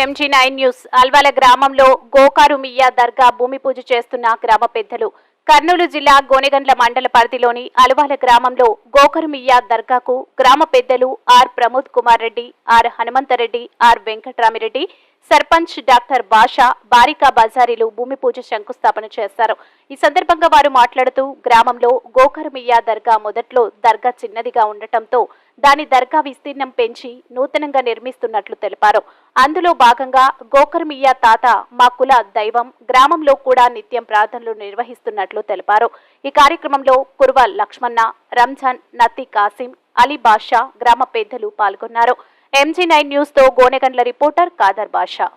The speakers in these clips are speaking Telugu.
MG9 news. అల్వాల గ్రామంలో గోకారు మియ్యా దర్గా భూమి పూజ చేస్తున్న గ్రామ పెద్దలు. కర్నూలు జిల్లా గోనెగండ్ల మండల పరిధిలోని అల్వాల గ్రామంలో గోకారు మియ్యా దర్గాకు గ్రామ పెద్దలు R Pramod Kumar Reddy, R Hanumantha Reddy, R Venkatrami Reddy, sarpanch doctor Basha, బారికా బజారీలు భూమి పూజ శంకుస్థాపన చేశారు. ఈ సందర్భంగా వారు మాట్లాడుతూ గ్రామంలో గోకారు మియ్యా దర్గా మొదట్లో దర్గా చిన్నదిగా ఉండటంతో దాని దర్గా విస్తీర్ణం పెంచి నూతనంగా నిర్మిస్తున్నట్లు తెలిపారు. అందులో భాగంగా గోకారు మియ్యా తాత మా కుల దైవం, గ్రామంలో కూడా నిత్యం ప్రార్థనలు నిర్వహిస్తున్నట్లు తెలిపారు. ఈ కార్యక్రమంలో కుర్వ లక్ష్మణ, రంజాన్, నత్తి కాసిం, అలీ బాషా గ్రామ పెద్దలు పాల్గొన్నారు. MG9 న్యూస్ తో గోనెగండ్ల రిపోర్టర్ కాదర్ బాషా.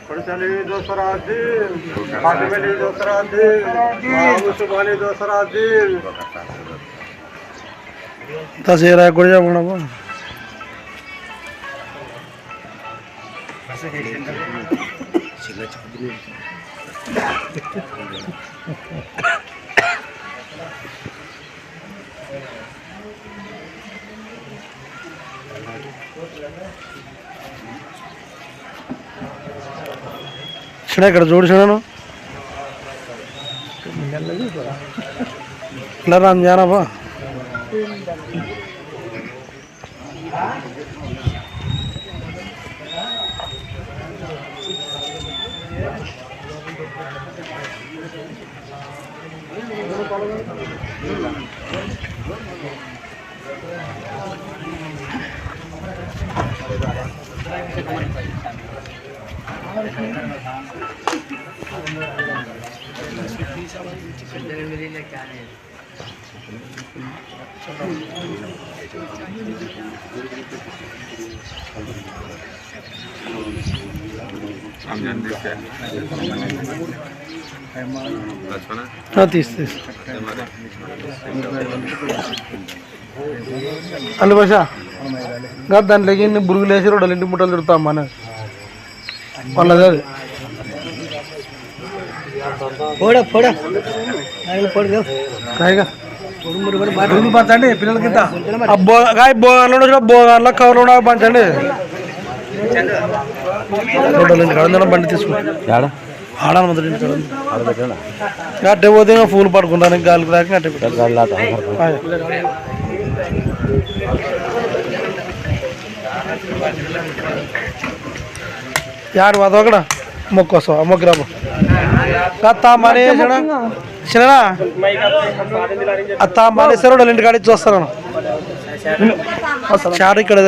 पड़चली दोसरा दिन, फातिमेली दोसरा दिन, सुबानी दोसरा दिन। तसेरा गुड़िया बनाबो। छड़ा कर जोड़ छड़ा नो लराम जाना बा అల్లు భాష దాని లెగి బురుగులు వేసి రెండు ఇంటి ముట్టలు తిరుగుతాం మన వాళ్ళది పంచండి పిల్లలకి బోగాన్లో కవర్లో పంచండి రెండు బండి తీసుకుని ఆడాలి మొదటి అట్టే పోతే ఫూల్ పడుకుంటాను గాలికి రాక అట్టే యాడు మాతో అక్కడ మొక్కొస్తావు ఆ మొగ్గురాబు అత్త మానేసా చిన్ననా అత్త మానేసారు వాళ్ళు ఇంటికాడ ఇచ్చి వస్తాను చారు ఇక్కడ